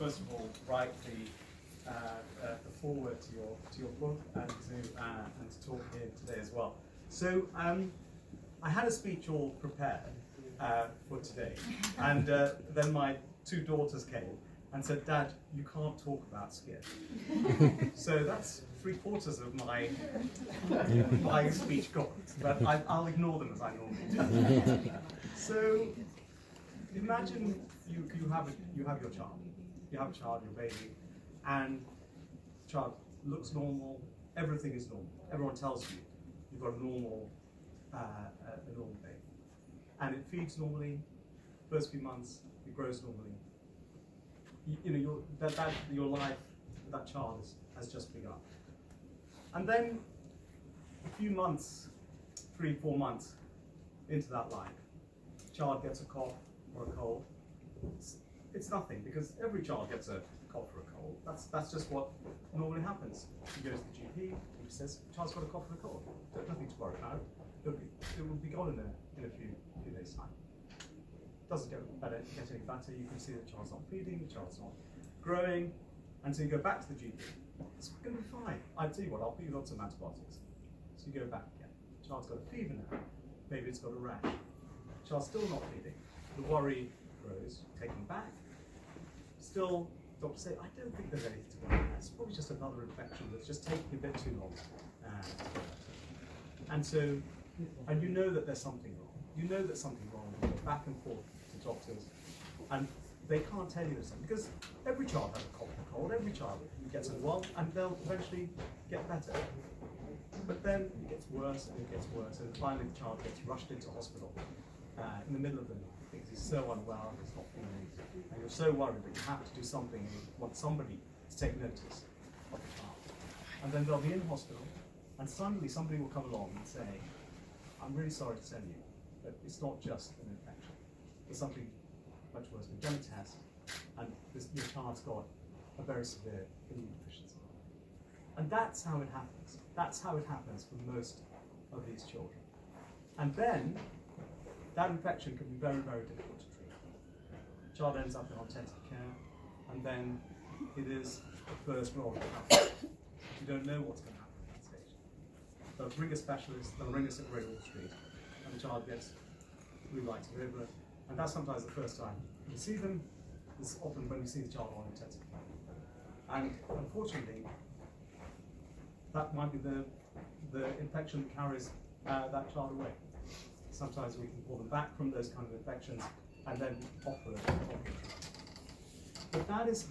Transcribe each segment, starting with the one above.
first of all write the foreword to your book and to talk here today as well. So I had a speech all prepared for today, and then my two daughters came and said, "Dad, you can't talk about skin." So that's 3/4 of my speech gone, but I'll ignore them as I normally do. So imagine you have your child, your baby, and the child looks normal, everything is normal. Everyone tells you you've got a normal baby, and it feeds normally. First few months, it grows normally. Your life with that child has just begun. And then a few months, 3-4 months into that life, the child gets a cough or a cold. It's nothing, because every child gets a cough or a cold. That's just what normally happens. He goes to the GP, he says, "The child's got a cough or a cold. There's nothing to worry about. It will be gone in a few days' time." Doesn't get any better. You can see the child's not feeding, the child's not growing, and so you go back to the GP. It's going to be fine. I tell you what, I'll put you on some antibiotics. So you go back again. The child's got a fever now. Maybe it's got a rash. The child's still not feeding. The worry grows. Take them back. Still, doctors say, "I don't think there's anything to worry about. It's probably just another infection that's just taking a bit too long." And so, and you know that there's something wrong. You know that something wrong. You go back and forth to doctors, and they can't tell you there's something, because every child has a cough or cold. Every child gets unwell, and they'll eventually get better. But then it gets worse and it gets worse, and finally the child gets rushed into hospital in the middle of the night because he's so unwell, he's not feeling, and you're so worried that you have to do something. You want somebody to take notice of the child, and then they'll be in hospital, and suddenly somebody will come along and say, "I'm really sorry to send you, but it's not just an infection. There's something much worse. We've done a test, and your child's got a very severe immune deficiency." And that's how it happens. That's how it happens for most of these children. And then that infection can be very, very difficult to treat. The child ends up in intensive care, and then it is the first roll of the house. You don't know what's going to happen at that stage. They'll ring a specialist, they'll ring us at Great Wall Street, and the child gets blue lights over, and that's sometimes the first time you see them. This is often when you see the child on intensive care. And unfortunately, that might be the infection that carries that child away. Sometimes we can pull them back from those kind of infections and then offer them. But that is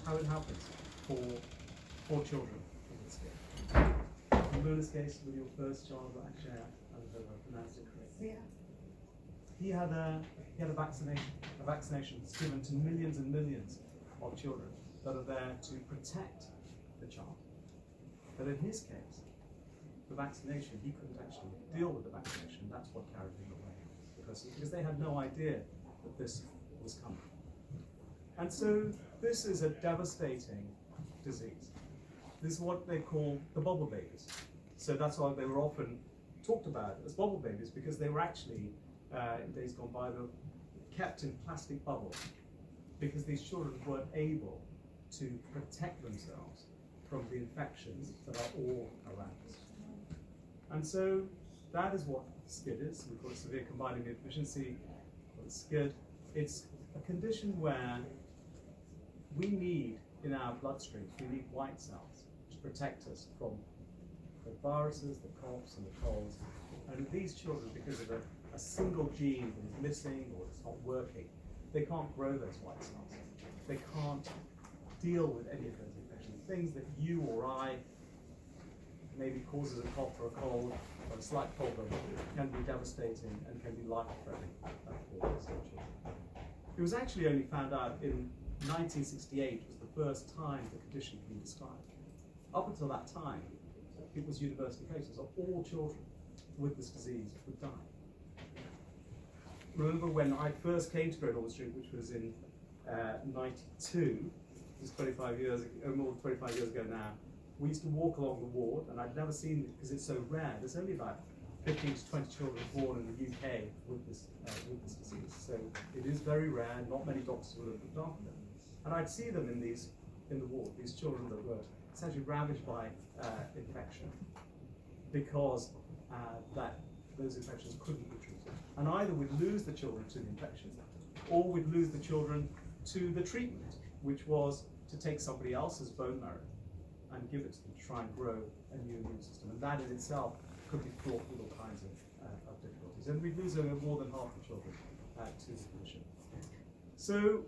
how it happens for children in this case. In Luna's case, with your first child, actually, I pronounced it correctly. Yeah. He had a vaccination that's given to millions and millions of children that are there to protect the child. But in his case, the vaccination, he couldn't actually deal with the vaccination. That's what carried him away, because they had no idea that this was coming. And so this is a devastating disease. This is what they call the bubble babies. So that's why they were often talked about as bubble babies, because they were actually, in days gone by, they were kept in plastic bubbles, because these children weren't able to protect themselves from the infections that are all around us. And so that is what SCID is. We call it severe combined immune deficiency, or SCID. It's a condition where we need, in our bloodstream, we need white cells to protect us from the viruses, the coughs, and the colds. And these children, because of a single gene that is missing or it's not working, they can't grow those white cells. They can't deal with any of those infections. Things that you or I maybe causes a cough or a cold or a slight problem can be devastating and can be life-threatening for those children. It was actually only found out in 1968 was the first time the condition could be described. Up until that time, it was universally cases of all children with this disease would die. Remember when I first came to Great Wall Street, which was in 92, just 25 years ago, more than 25 years ago now, we used to walk along the ward, and I'd never seen it because it's so rare. There's only about 15 to 20 children born in the UK with this disease. So it is very rare, not many doctors would have looked after them. And I'd see them in the ward, these children that were essentially ravaged by infection because those infections couldn't be treated. And either we'd lose the children to the infection, or we'd lose the children to the treatment, which was to take somebody else's bone marrow and give it to them to try and grow a new immune system. And that in itself could be fraught with all kinds of difficulties. And we'd lose more than half the children to the condition. So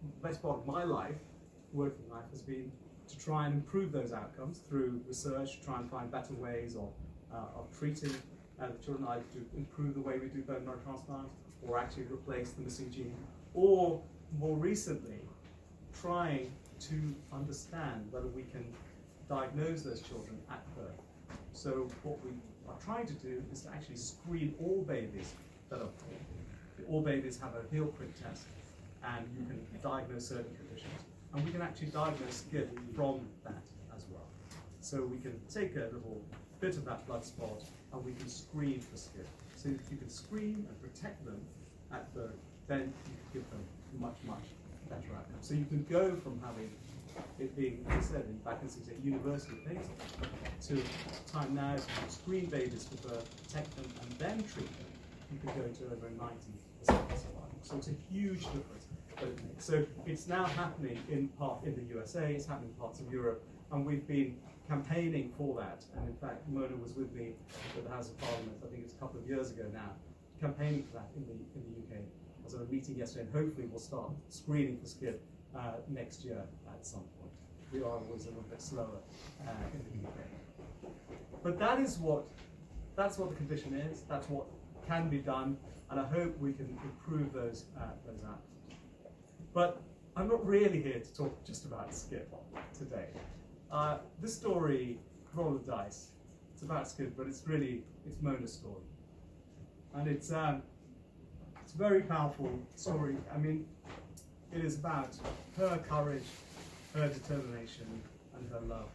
the best part of my life, working life, has been to try and improve those outcomes through research, try and find better ways of treating the children, either to improve the way we do bone marrow transplant, or actually replace the missing gene, or more recently, trying to understand whether we can diagnose those children at birth. So what we are trying to do is to actually screen all babies that are born. All babies have a heel prick test, and you can diagnose certain conditions. And we can actually diagnose SCID from that as well. So we can take a little bit of that blood spot and we can screen for SCID. So if you can screen and protect them at birth, then you can give them much, much better outcomes. So you can go from having it being, as I said, back in 68, universally paid to time now to screen babies for birth, protect them, and then treat them. You can go to over 90% survival. So it's a huge difference that it makes. So it's now happening in the USA, it's happening in parts of Europe, and we've been campaigning for that. And in fact, Mona was with me at the House of Parliament, I think it's a couple of years ago now, campaigning for that in the UK. I was at a meeting yesterday, and hopefully we'll start screening for SCID next year at some point. We are always a little bit slower in the UK. But that's what the condition is, that's what can be done, and I hope we can improve those outcomes. But I'm not really here to talk just about SCID today. This story, Roll of Dice, it's about SCID, but it's Mona's story. And it's a very powerful story. I mean, it is about her courage, her determination, and her love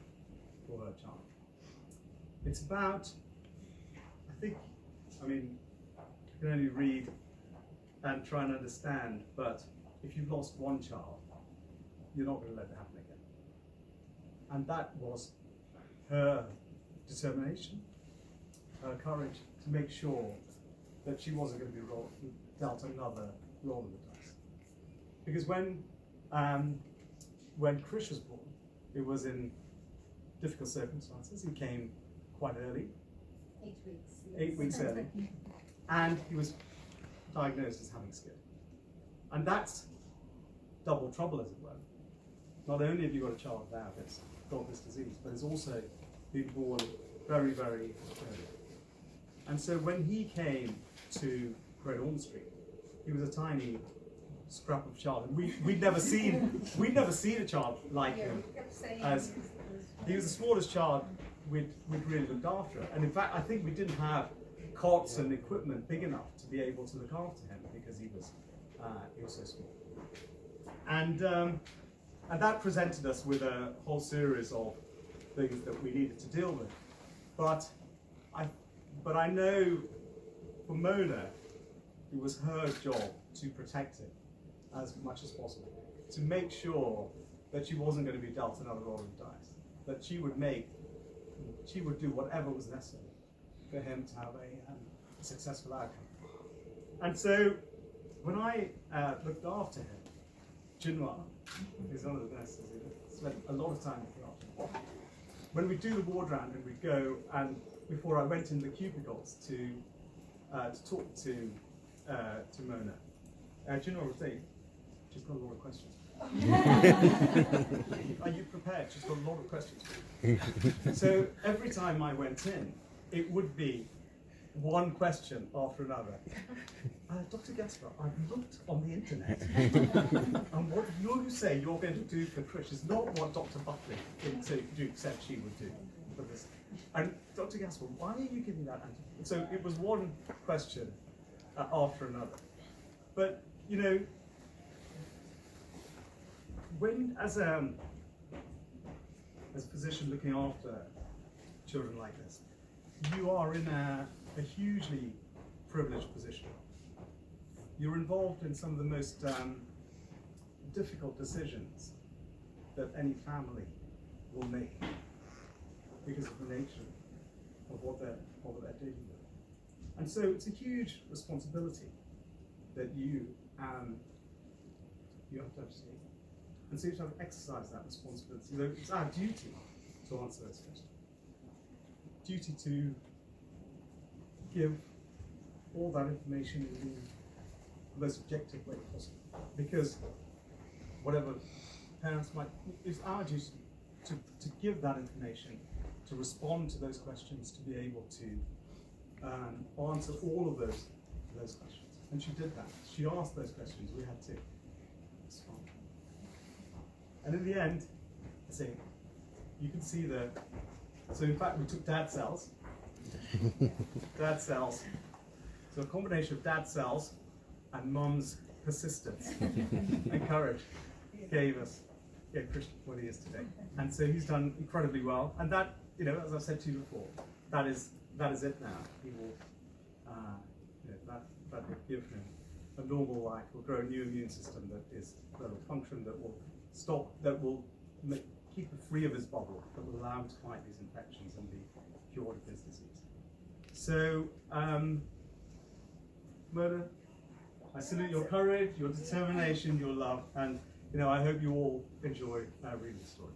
for her child. It's about, you can only read and try and understand, but if you've lost one child, you're not going to let it happen again. And that was her determination, her courage to make sure that she wasn't going to be dealt another roll of the dice. Because when Krish was born, it was in difficult circumstances. He came quite early. 8 weeks. 8 weeks early. And he was diagnosed as having SCID. And that's double trouble, as it were. Not only have you got a child now that's got this disease, but it's also been born very, very early. And so when he came to Great Ormond Street, he was a tiny scrap of child, and we'd never seen a child like him. As he was the smallest child we'd really looked after. And in fact, I think we didn't have cots and equipment big enough to be able to look after him because he was so small. And that presented us with a whole series of things that we needed to deal with. But I know for Mona, it was her job to protect him as much as possible, to make sure that she wasn't going to be dealt another roll of the dice, that she would do whatever was necessary for him to have a successful outcome. And so when I looked after him, Jinwa, who's one of the nurses, spent a lot of time looking after him. When we do the ward round and we go, and before I went in the cubicles to talk to Mona, Jinwa would say, she's got a lot of questions. Are you prepared? She's got a lot of questions. So every time I went in, it would be one question after another. Dr. Gaspar, I've looked on the internet, and what you say you're going to do for Krish is not what Dr. Buckley said she would do for this. And Dr. Gaspar, why are you giving that answer? So it was one question after another. But, you know, when, as a physician looking after children like this, you are in a hugely privileged position. You're involved in some of the most difficult decisions that any family will make because of the nature of what they're dealing with. And so it's a huge responsibility that you have to undertake. And so you have to exercise that responsibility. So it's our duty to answer those questions. Duty to give all that information in the most objective way possible. Because whatever parents might, it's our duty to give that information, to respond to those questions, to be able to answer all of those questions. And she did that. She asked those questions. We had to respond. And in the end, I say, you can see so in fact we took dad cells. Dad cells. So a combination of dad cells and mum's persistence and courage gave Christian what he is today. And so he's done incredibly well. And that, as I've said to you before, that is it now. He will, that will give him a normal life, will grow a new immune system that will function, that will stop, that will keep him free of his bubble, that will allow him to fight these infections and be cured of his disease. So, Mona, I salute your courage, your determination, your love, and I hope you all enjoy reading the story.